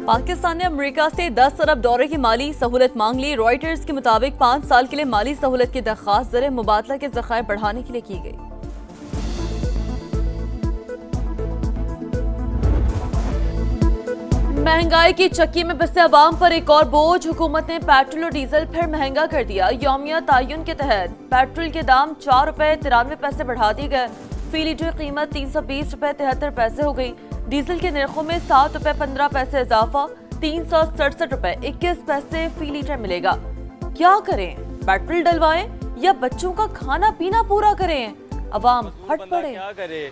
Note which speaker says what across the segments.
Speaker 1: पाकिस्तान ने अमेरिका से 10 अरब डॉलर की माली सहूलत मांग ली। रॉयटर्स के मुताबिक 5 साल के लिए माली सहूलत की दरख्वास्त ज़र मुबादला के ज़खायर बढ़ाने के लिए की गई। महंगाई की चक्की में पिसे अवाम पर एक और बोझ। हुकूमत ने पेट्रोल और डीजल फिर महंगा कर दिया। यौमिया तायुन के तहत पेट्रोल के दाम 4 रुपए 93 पैसे बढ़ा दिए गए। फी लीटर कीमत 320 रुपए 73 पैसे हो गई। डीजल के निर्खों में 7 रुपए 15 पैसे इजाफा, 367 रुपए 21 पैसे फी लीटर मिलेगा। क्या करें, पेट्रोल डलवाएं या बच्चों का खाना पीना पूरा करें? अवाम हट पड़े।
Speaker 2: क्या करे,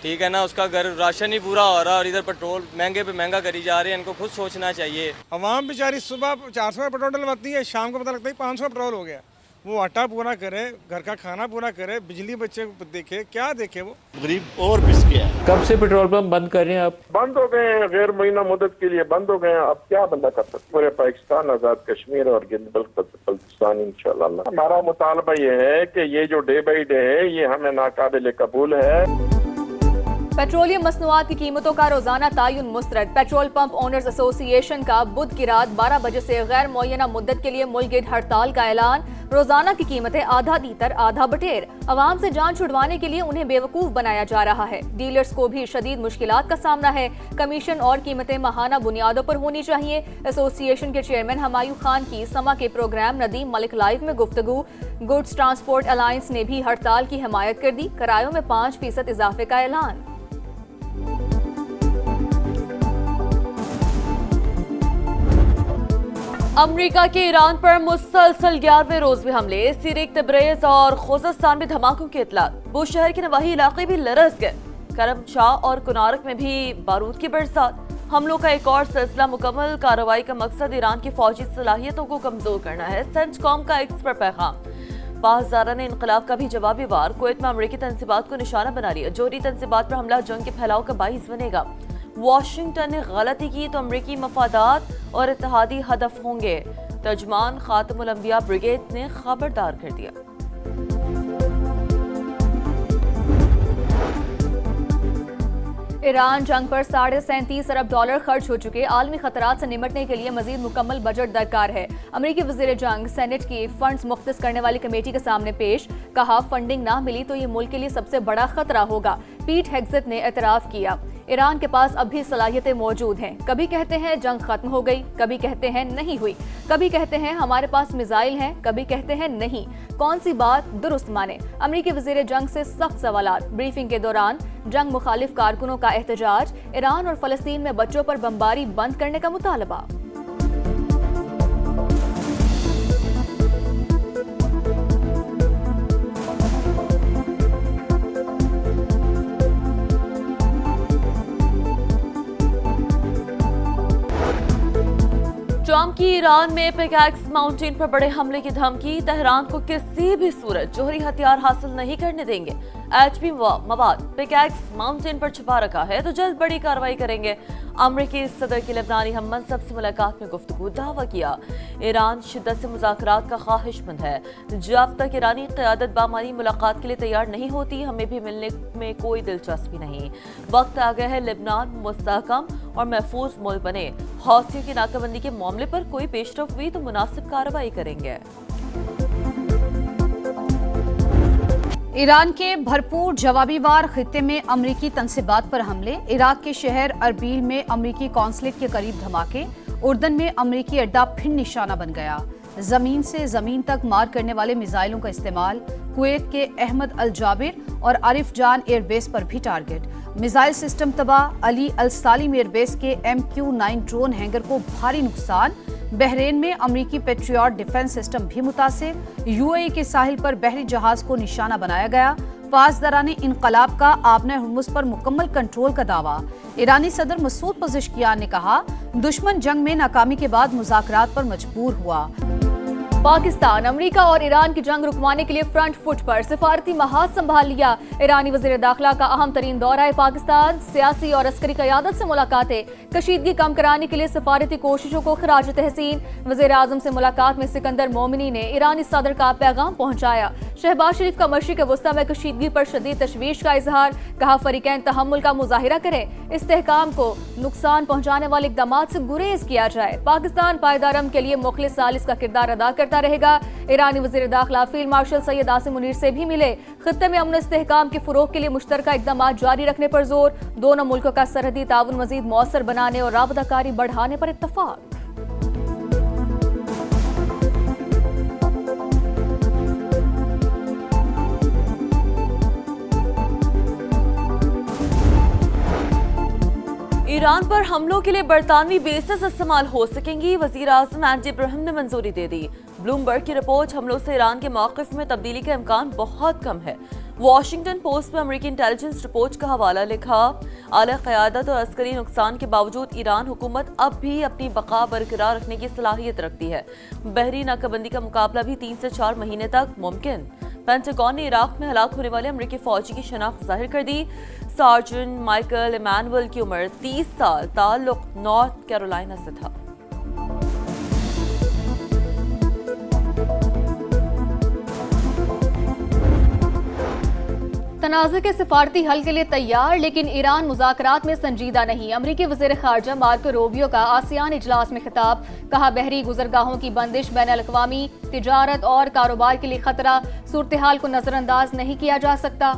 Speaker 2: ठीक है ना, उसका घर राशन ही पूरा हो रहा और इधर पेट्रोल महंगे पे महंगा करी जा रहे हैं। इनको खुद सोचना चाहिए।
Speaker 3: अवाम बेचारी सुबह 400 का पेट्रोल डलवाती है, शाम को पता लगता है 500 का पेट्रोल हो गया। वो आटा पूरा करे, घर का खाना पूरा करे, बिजली बच्चे देखे, क्या देखे वो
Speaker 4: गरीब और पिस गया।
Speaker 5: कब से पेट्रोल पंप बंद कर रहे हैं आप?
Speaker 6: बंद हो गए हैं, गैर मुइना मुद्दत के लिए बंद हो गए हैं। अब क्या बंदा कर सकते? पूरे पाकिस्तान, आजाद कश्मीर और बल्तिस्तान इंशाल्लाह। हमारा मुतालबा ये है कि ये जो डे बाई डे है ये हमें नाकाबिल कबूल है।
Speaker 7: पेट्रोलियम मसनूआत की कीमतों का रोजाना तायुन मुस्तरद। पेट्रोल पंप ओनर्स एसोसिएशन का बुध की रात 12 बजे से गैर मुअय्यना मुद्दत के लिए मुल्क हड़ताल का ऐलान। रोजाना की कीमतें आधा तीतर आधा बटेर। अवाम से जान छुड़वाने के लिए उन्हें बेवकूफ बनाया जा रहा है। डीलर्स को भी शदीद मुश्किलात का सामना है। कमीशन और कीमतें माहाना बुनियादों पर होनी चाहिए। एसोसिएशन के चेयरमैन हमायूं खान की समा के प्रोग्राम नदीम मलिक लाइव में गुफ्तगू। गुड्स ट्रांसपोर्ट अलायंस ने भी हड़ताल की हिमायत कर दी। किरायों में 5% इजाफे का ऐलान।
Speaker 1: अमेरिका के ईरान पर मुसलसल 11वें रोज भी हमले। सिरिक, तब्रेज और खोजस्तान में धमाकों की इत्तला। बुश शहर के नवाही इलाके भी लरस गए। करमशाह और कुनारक में भी बारूद की बरसात। हमलों का एक और सिलसिला मुकम्मल। कार्रवाई का मकसद ईरान की फौजी सलाहियतों को कमजोर करना है। सेंटकॉम का एक्सपर्ट पैगाम। पासदारा ने इनकलाब का भी जवाबी वार। कुवैत में अमरीकी तंसीबात को निशाना बना लिया। जोहरी तंसीबात पर हमला जंग के फैलाव का बाइस बनेगा। वाशिंगटन ने गलती की तो अमरीकी मफादात और इत्तेहादी हदफ होंगे। तर्जुमान खातमुल अंबिया ब्रिगेड ने खबरदार कर दिया।
Speaker 7: ईरान जंग पर 37.5 अरब डॉलर खर्च हो चुके। आलमी खतरात से निमटने के लिए मजीद मुकम्मल बजट दरकार है। अमरीकी वजीर जंग सेनेट की फंड्स मुख्तस करने वाली कमेटी के सामने पेश। कहा, फंडिंग ना मिली तो ये मुल्क के लिए सबसे बड़ा खतरा होगा। पीट हेग्सेट ने एतराफ किया, ईरान के पास अब भी सलाहियतें मौजूद हैं। कभी कहते हैं जंग खत्म हो गई, कभी कहते हैं नहीं हुई, कभी कहते हैं हमारे पास मिसाइल हैं, कभी कहते हैं नहीं। कौन सी बात दुरुस्त माने? अमरीकी वजीर जंग से सख्त सवालात। ब्रीफिंग के दौरान जंग मुखालिफ कारकुनों का एहतजाज। ईरान और फलस्तीन में बच्चों पर बमबारी बंद करने का मुतालबा।
Speaker 1: ट्रंप की ईरान में पिकैक्स माउंटेन पर बड़े हमले की धमकी। तेहरान को किसी भी सूरत जोहरी हथियार हासिल नहीं करने देंगे। एचपी मवाद पिकैक्स माउंटेन पर छुपा रखा है तो जल्द बड़ी कार्रवाई करेंगे। अमरीकी सदर की लेबनानी हममनसब से मुलाकात में गुफ्तगू। दावा किया, ईरान शिद्दत से मुज़ाकरात का ख्वाहिशमंद है। जब तक ईरानी क़यादत बामानी मुलाकात के लिए तैयार नहीं होती, हमें भी मिलने में कोई दिलचस्पी नहीं। वक्त आ गया है लेबनान मुस्तहकम और महफूज मुल्क बने। हौसियों की नाकाबंदी के मामले पर कोई पेशरफ हुई तो मुनासिब कार्रवाई करेंगे।
Speaker 8: ईरान के भरपूर जवाबी वार खित्ते में अमरीकी तंसीबात पर हमले। इराक के शहर अरबील में अमरीकी कौंसलेट के करीब धमाके। उर्दन में अमरीकी अड्डा फिर निशाना बन गया। जमीन से जमीन तक मार करने वाले मिसाइलों का इस्तेमाल। कुवैत के अहमद अल जाबिर और आरिफ जान एयरबेस पर भी टारगेट। मिसाइल सिस्टम तबाह। अली अल सालिम एयरबेस के MQ-9 ड्रोन हैंगर को भारी नुकसान। बहरेन में अमरीकी पेट्रियट डिफेंस सिस्टम भी मुतासिर। UAE के साहिल पर बहरी जहाज को निशाना बनाया गया। पासदाराने इनकलाब का आपने हुर्मुज़ पर मुकम्मल कंट्रोल का दावा। ईरानी सदर मसूद पज़ेश्कियान ने कहा, दुश्मन जंग में नाकामी के बाद मुज़ाकरात पर मजबूर हुआ।
Speaker 7: पाकिस्तान अमेरिका और ईरान की जंग रुकवाने के लिए फ्रंट फुट पर सिफारती महाज संभाल लिया। ईरानी वजीर दाखिला का अहम तरीन दौरा है पाकिस्तान, सियासी और अस्करी क़यादत से मुलाकातें, कशीदगी कम कराने के लिए सिफारती कोशिशों को खराज तहसीन। वजीर आजम से मुलाकात में सिकंदर मोमिनी ने ईरानी सदर का पैगाम पहुंचाया। शहबाज शरीफ का मशरिक़ वस्ता में कशीदगी पर शदीद तशवीश का इजहार, कहा फरीकैन तहम्मुल का मुजाहिरा करें, इस्तेहकाम को नुकसान पहुंचाने वाले इक़दाम से गुरेज किया जाए। पाकिस्तान पायदार अमन के लिए मुखलिस सालिस का किरदार अदा करता रहेगा। ईरानी वज़ीर दाखिला फील्ड मार्शल सैयद आसिम मुनीर से भी मिले, खित्ते में अमन इस्तेहकाम के फ़रोग़ के लिए मुश्तरका इक़दाम जारी रखने पर जोर। दोनों मुल्कों का सरहदी ताउन मज़ीद मौसर बनाने और राबताकारी बढ़ाने पर इत्तफ़ाक़।
Speaker 1: ईरान पर हमलों के लिए बरतानवी बेसेस इस्तेमाल हो सकेंगी, वजीर आज़म एंडी इब्राहिम ने मंजूरी दे दी। ब्लूमबर्ग की रिपोर्ट, हमलों से ईरान के मौक़िफ़ में तब्दीली का इम्कान बहुत कम है। वॉशिंगटन पोस्ट में अमेरिकी इंटेलिजेंस रिपोर्ट का हवाला लिखा, आला क़यादत और अस्करी नुकसान के बावजूद ईरान हुकूमत अब भी अपनी बका बरकरार रखने की सलाहियत रखती है। बहरी नाकाबंदी का मुकाबला भी 3 से 4 महीने तक मुमकिन। पेंटागन ने इराक में हलाक होने वाले अमेरिकी फौजी की शनाख्त जाहिर कर दी। सार्जेंट माइकल इमानुअल की उम्र 30 साल, ताल्लुक नॉर्थ कैरोलिना से था।
Speaker 7: तनाज़े के सिफारती हल के लिए तैयार, लेकिन ईरान मुज़ाकरात में संजीदा नहीं। अमरीकी वज़ीर ख़ारजा मार्को रूबियो का आसियान इजलास में खिताब, कहा बहरी गुज़रगाहों की बंदिश बैनुल-अक़वामी तिजारत और कारोबार के लिए खतरा, सूरत हाल को नज़रअंदाज नहीं किया जा सकता।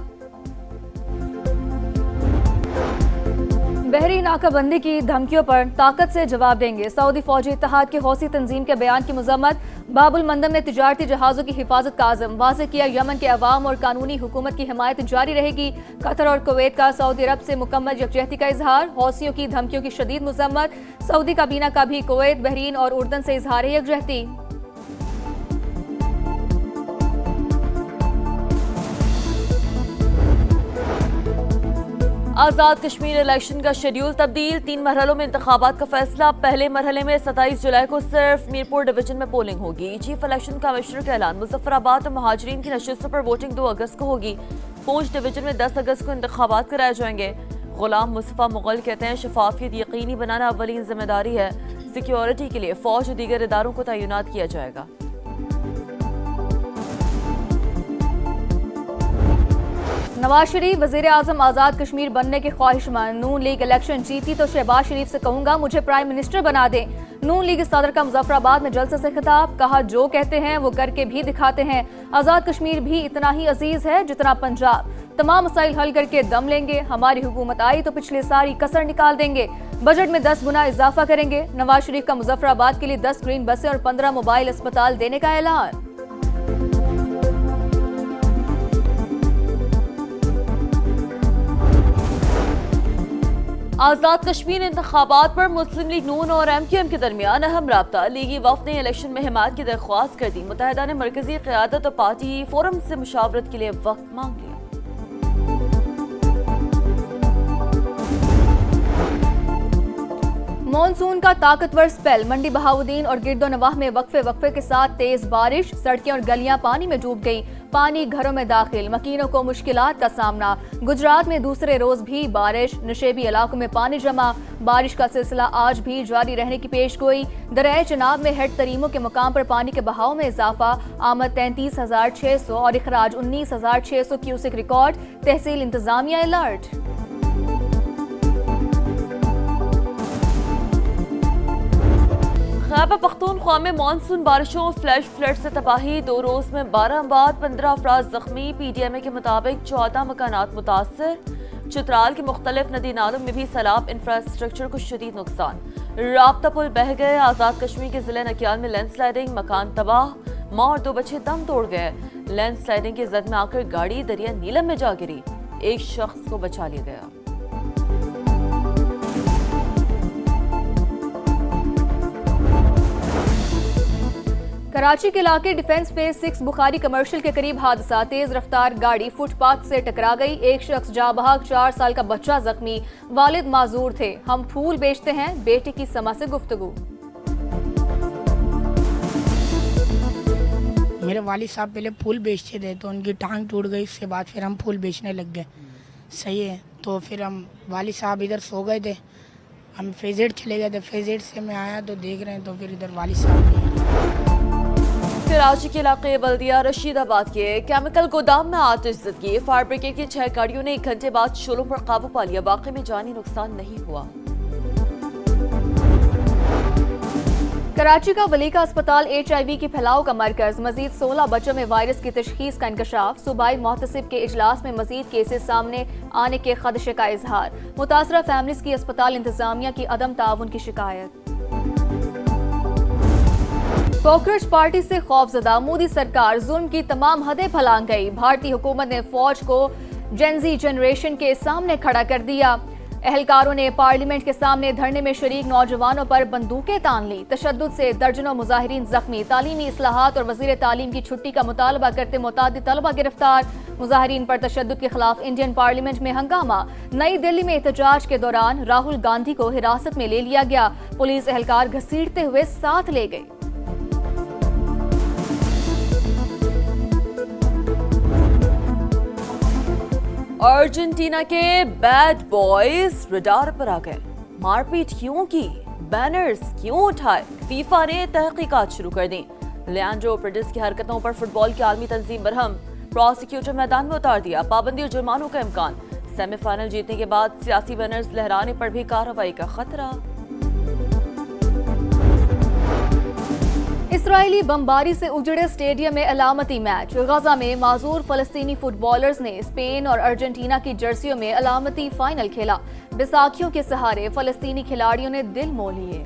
Speaker 7: बहरी नाकाबंदी की धमकियों पर ताकत से जवाब देंगे, सऊदी फौजी इत्तेहाद के हौसी तंजीम के बयान की मजम्मत। बाबुल मंदम ने तिजारती जहाज़ों की हिफाजत का आज़म वाज़ेह किया, यमन के अवाम और कानूनी हुकूमत की हिमायत जारी रहेगी। कतर और कुवैत का सऊदी अरब से मुकम्मल यकजहती का इजहार, हौसियों की धमकियों की शदीद मजम्मत। सऊदी काबीना का भी कुवैत, बहरीन और उर्दन से इजहार यकजहती।
Speaker 1: आज़ाद कश्मीर इलेक्शन का शेड्यूल तब्दील, 3 मरहलों में इंतखाबात का फैसला। पहले मरहले में 27 जुलाई को सिर्फ मीरपुर डिवीजन में पोलिंग होगी। चीफ इलेक्शन कमिश्नर का ऐलान, मुजफ्फराबाद और महाजरीन की नशिस्तों पर वोटिंग 2 अगस्त को होगी। पूंछ डिवीजन में 10 अगस्त को इंतखाबात कराए जाएंगे। गुलाम मुस्तफ़ा मुग़ल कहते हैं शफाफियत यकीनी बनाना अव्वलीन जिम्मेदारी है। सिक्योरिटी के लिए फौज और दीगर इदारों को तैनात किया जाएगा।
Speaker 7: नवाज शरीफ, वजीर आजम आज़ाद कश्मीर बनने के ख्वाहिशमंद। नून लीग इलेक्शन जीती तो शहबाज शरीफ से कहूंगा मुझे प्राइम मिनिस्टर बना दें। नून लीग सदर का मुजफ्फराबाद में जलसे से खिताब, कहा जो कहते हैं वो करके भी दिखाते हैं। आज़ाद कश्मीर भी इतना ही अजीज है जितना पंजाब। तमाम मसाइल हल करके दम लेंगे, हमारी हुकूमत आई तो पिछले सारी कसर निकाल देंगे। बजट में 10 गुना इजाफा करेंगे। नवाज शरीफ का मुजफ्फराबाद के लिए 10 ग्रीन बसें और 15 मोबाइल अस्पताल देने का ऐलान।
Speaker 1: आज़ाद कश्मीर इंतखाबात पर मुस्लिम लीग नून और MQM के दरमियान अहम राब्ता। लीगी वफ़द ने इलेक्शन में हिमायत की दरख्वास्त कर दी। मुत्तहिदा ने मरकजी क़यादत और पार्टी फोरम से मुशावरत के लिए वक्त मांग लिया।
Speaker 7: मॉनसून का ताकतवर स्पेल, मंडी बहाउद्दीन और गिरदोनवाह में वक्फे के साथ तेज बारिश, सड़कें और गलियां पानी में डूब गई। पानी घरों में दाखिल, मकीनों को मुश्किलात का सामना। गुजरात में दूसरे रोज भी बारिश, नशेबी इलाकों में पानी जमा। बारिश का सिलसिला आज भी जारी रहने की पेशगोई। दरियाए चिनाब में हेड तरीमों के मुकाम पर पानी के बहाव में इजाफा। आमद 33,600 और इखराज 19,600 क्यूसेक रिकॉर्ड। तहसील इंतजामिया अलर्ट।
Speaker 1: खैबर पख्तूनख्वा में मानसून बारिशों, फ्लैश फ्लड से तबाही। 2 रोज में 12 अमवात, 15 अफराद जख्मी। PDMA के मुताबिक 14 मकानात मुतासर। चित्राल के मुख्तलिफ नदी नालों में भी सैलाब, इंफ्रास्ट्रक्चर को शदीद नुकसान। राब्ता पुल बह गए। आज़ाद कश्मीर के जिले नकियाल में लैंडस्लाइडिंग, मकान तबाह। माँ और 2 बच्चे दम तोड़ गए। लैंडस्लाइडिंग की जद में आकर गाड़ी दरिया नीलम में जा गिरी। एक शख्स को बचा लिया गया।
Speaker 7: कराची के इलाके डिफेंस फेज 6 बुखारी कमर्शियल के करीब हादसा। तेज रफ्तार गाड़ी फुटपाथ से टकरा गई। एक शख्स जाँ बहक, 4 साल का बच्चा जख्मी। वालिद माजूर थे। हम फूल बेचते हैं, बेटे की समा से गुफ्तगू।
Speaker 4: मेरे वालिद साहब पहले फूल बेचते थे तो उनकी टांग टूट गई, उसके बाद फिर हम फूल बेचने लग गए। सही है, तो फिर हम वालिद साहब इधर सो गए थे, हम फेजेड चले गए थे। फेजेड से मैं आया तो देख रहे हैं तो फिर इधर वालिद साहब नहीं है।
Speaker 1: कराची के इलाके बल्दिया रशीदाबाद के केमिकल गोदाम में आतिश ज़दगी। फायर ब्रिगेड की 6 गाड़ियों ने 1 घंटे बाद शोलों पर काबू पा लिया। वाकई में जानी नुकसान नहीं हुआ।
Speaker 7: कराची का वलीका अस्पताल HIV के फैलाव का मरकज। मजीद 16 बच्चों में वायरस की तशखीस का इंकशाफ। सूबाई मोहतसिब के इजलास में मजीद केसेस सामने आने के खदशे का इजहार। मुतासरा फैमिलीज की अस्पताल इंतजामिया की अदम ताउन की शिकायत। कॉकरोच पार्टी से खौफजदा मोदी सरकार जुल्म की तमाम हदें फलांग गई। भारतीय हुकूमत ने फौज को जेनजी जनरेशन के सामने खड़ा कर दिया। एहलकारों ने पार्लियामेंट के सामने धरने में शरीक नौजवानों पर बंदूकें तान ली। तशद्दुद से दर्जनों मुजाहिरीन जख्मी। तालीमी इस्लाहात और वजीर तालीम की छुट्टी का मुतालबा करते मुतादिद तलबा गिरफ्तार। मुजाहिरीन पर तशद्दुद के खिलाफ इंडियन पार्लियामेंट में हंगामा। नई दिल्ली में एहतजाज के दौरान राहुल गांधी को हिरासत में ले लिया गया। पुलिस एहलकार घसीटते हुए साथ ले गई।
Speaker 1: अर्जेंटीना के बैड बॉयज रडार पर आ गए। मारपीट क्यों की, बैनर्स क्यों उठाए, फीफा ने तहकीकात शुरू कर दी। लियांड्रो पेरेज की हरकतों पर फुटबॉल की आलमी तंजीम बरहम। प्रोसिक्यूटर मैदान में उतार दिया। पाबंदी और जुर्मानों का इम्कान। सेमीफाइनल जीतने के बाद सियासी बैनर्स लहराने पर भी कार्रवाई का खतरा।
Speaker 7: इसराइली बमबारी से उजड़े स्टेडियम में अलामती मैच। गजा में माजूर फलस्तीनी फुटबॉलर्स ने स्पेन और अर्जेंटीना की जर्सियों में अलामती फाइनल खेला। बैसाखियों के सहारे फलस्तीनी खिलाड़ियों ने दिल मोह लिए।